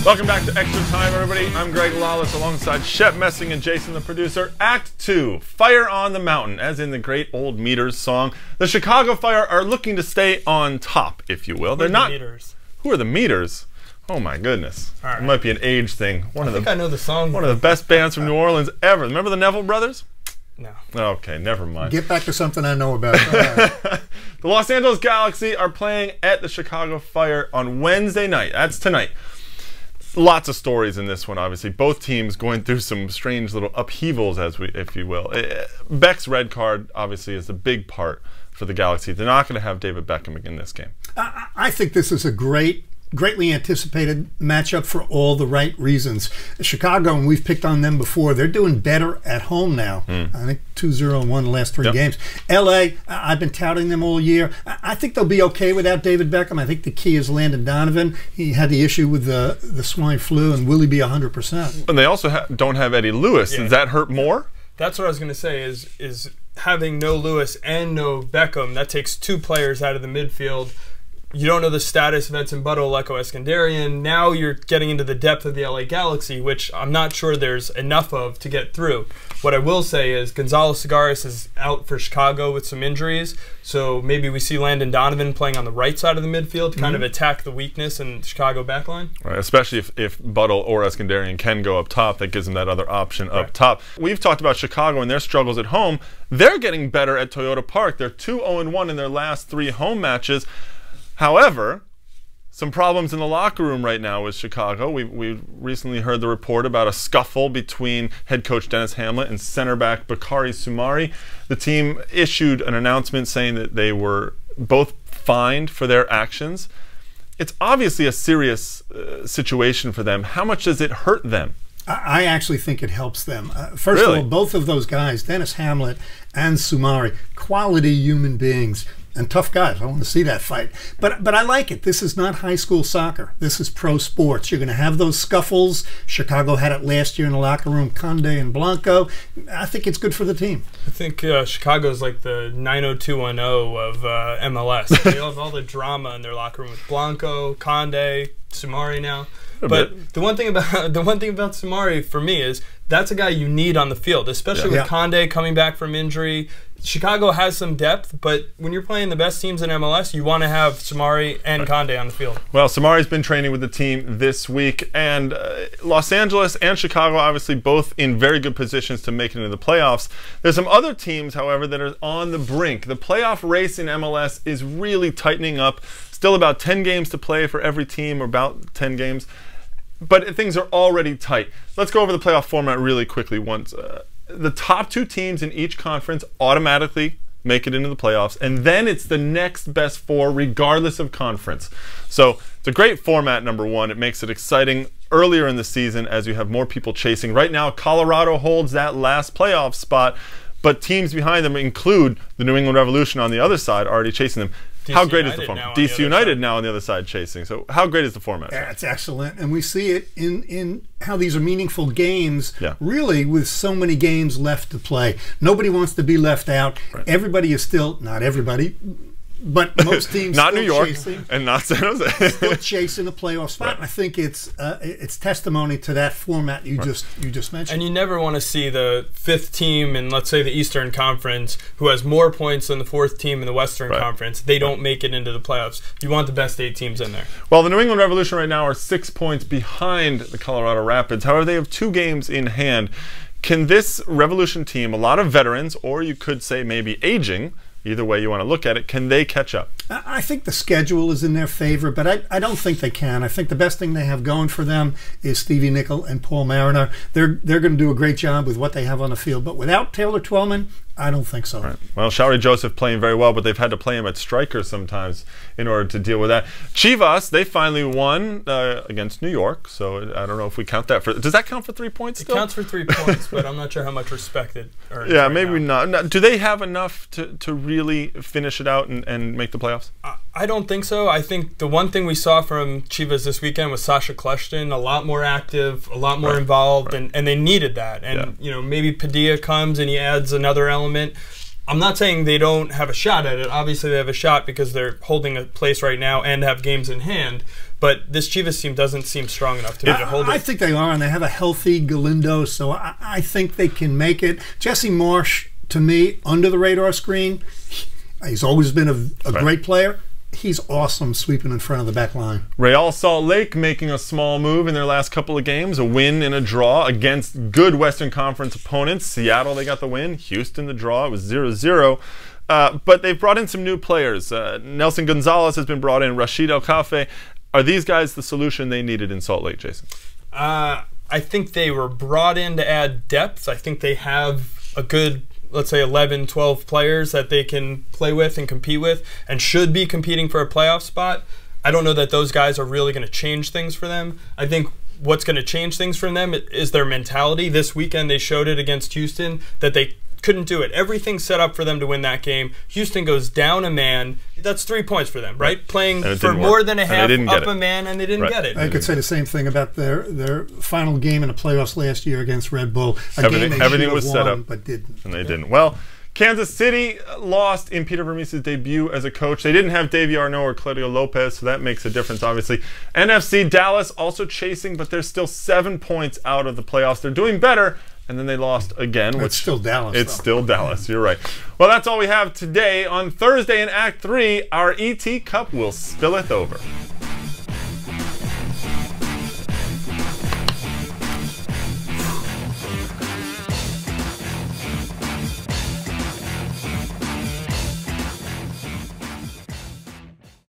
Welcome back to Extra Time, everybody. I'm Greg Lawless alongside Shep and Jason, the producer. Act 2, Fire on the Mountain, as in the great old Meters song. The Chicago Fire are looking to stay on top, if you will. They're not. Meters? Who are the Meters? Oh my goodness. It might be an age thing. I think I know the song. One of the best bands from New Orleans ever. Remember the Neville Brothers? No. Okay, never mind. Get back to something I know about. The Los Angeles Galaxy are playing at the Chicago Fire on Wednesday night. That's tonight. Lots of stories in this one, obviously. Both teams going through some strange little upheavals, if you will. Beck's red card, obviously, is a big part for the Galaxy. They're not going to have David Beckham in this game. I think this is a greatly anticipated matchup for all the right reasons. Chicago, and we've picked on them before, they're doing better at home now. I think 2-0-1 the last 3 games. LA, I've been touting them all year. I think they'll be okay without David Beckham. I think the key is Landon Donovan. He had the issue with the swine flu, and will he be 100%? And they also don't have Eddie Lewis. Does that hurt more? That's what I was going to say is having no Lewis and no Beckham, that takes 2 players out of the midfield. You don't know the status of Edson Butto, Leko Eskandarian. Now you're getting into the depth of the LA Galaxy, which I'm not sure there's enough of to get through. What I will say is Gonzalo Segares is out for Chicago with some injuries, so maybe we see Landon Donovan playing on the right side of the midfield to kind of attack the weakness in the Chicago backline. Right, especially if Butto or Eskandarian can go up top, that gives them that other option up top. We've talked about Chicago and their struggles at home. They're getting better at Toyota Park. They're 2-0-1 in their last 3 home matches. However, some problems in the locker room right now with Chicago. We recently heard the report about a scuffle between head coach Dennis Hamlet and center back Bakary Soumare. The team issued an announcement saying that they were both fined for their actions. It's obviously a serious situation for them. How much does it hurt them? I actually think it helps them. First of all, both of those guys, Dennis Hamlet and Soumare, quality human beings. And tough guys. I want to see that fight. But I like it. This is not high school soccer. This is pro sports. You're going to have those scuffles. Chicago had it last year in the locker room, Conde and Blanco. I think it's good for the team. I think Chicago's like the 90210 of MLS. They have all the drama in their locker room with Blanco, Conde, Soumare now. But the one thing about Soumare for me is that's a guy you need on the field, especially with Conde coming back from injury. Chicago has some depth, but when you're playing the best teams in MLS, you want to have Soumare and Conde on the field. Well, Soumare's been training with the team this week, and Los Angeles and Chicago obviously both in very good positions to make it into the playoffs. There's some other teams, however, that are on the brink. The playoff race in MLS is really tightening up. Still about 10 games to play for every team, or about 10 games. But things are already tight. Let's go over the playoff format really quickly once. The top 2 teams in each conference automatically make it into the playoffs, and then it's the next best 4 regardless of conference. So it's a great format, number one. It makes it exciting earlier in the season as you have more people chasing. Right now, Colorado holds that last playoff spot, but teams behind them include the New England Revolution on the other side already chasing them. How great is the format? DC United now on the other side chasing. So how great is the format? Yeah, it's excellent. And we see it in how these are meaningful games, really with so many games left to play. Nobody wants to be left out. Everybody is still, not everybody, but most teams not still New York chasing, and not San Jose. still chasing a playoff spot. I think it's testimony to that format you just mentioned. And you never want to see the 5th team in, let's say, the Eastern Conference who has more points than the 4th team in the Western Conference. They don't make it into the playoffs. You want the best 8 teams in there. Well, the New England Revolution right now are 6 points behind the Colorado Rapids. However, they have 2 games in hand. Can this Revolution team, a lot of veterans, or you could say maybe aging, either way you want to look at it, can they catch up? I think the schedule is in their favor, but I don't think they can. I think the best thing they have going for them is Stevie Nicol and Paul Mariner. They're going to do a great job with what they have on the field, but without Taylor Twellman, I don't think so. Right. Well, Showery Joseph playing very well, but they've had to play him at striker sometimes in order to deal with that. Chivas, they finally won against New York, so I don't know if we count that for. Does that count for 3 points still? It counts for 3 points, but I'm not sure how much respect it earns. Yeah, maybe not. Do they have enough to really finish it out and make the playoffs? I don't think so. I think the one thing we saw from Chivas this weekend was Sasha Kleshton, a lot more active, a lot more involved, and they needed that. And you know, maybe Padilla comes and he adds another element. I'm not saying they don't have a shot at it. Obviously, they have a shot because they're holding a place right now and have games in hand. But this Chivas team doesn't seem strong enough to be able to hold it. I think they are, and they have a healthy Galindo, so I think they can make it. Jesse Marsh, to me, under the radar screen, he's always been a great player. He's awesome sweeping in front of the back line. Real Salt Lake making a small move in their last couple of games, a win and a draw against good Western Conference opponents. Seattle, they got the win. Houston, the draw. It was 0-0. But they've brought in some new players. Nelson Gonzalez has been brought in. Rashid El Cafe. Are these guys the solution they needed in Salt Lake, Jason? I think they were brought in to add depth. I think they have a good, let's say, 11, 12 players that they can play with and compete with and should be competing for a playoff spot. I don't know that those guys are really going to change things for them. I think what's going to change things for them is their mentality. This weekend they showed it against Houston that they couldn't do it. Everything's set up for them to win that game. Houston goes down a man. That's 3 points for them, right? Playing for more than a half up a man, and they didn't get it. I could say the same thing about their final game in the playoffs last year against Red Bull. Everything was set up, but didn't. And they didn't. Well, Kansas City lost in Peter Vermes' debut as a coach. They didn't have Davey Arnaud or Claudio Lopez, so that makes a difference, obviously. NFC, Dallas also chasing, but they're still 7 points out of the playoffs. They're doing better. And then they lost again. It's still Dallas. It's still Dallas. You're right. Well, that's all we have today. On Thursday in Act 3, our ET Cup will spilleth over.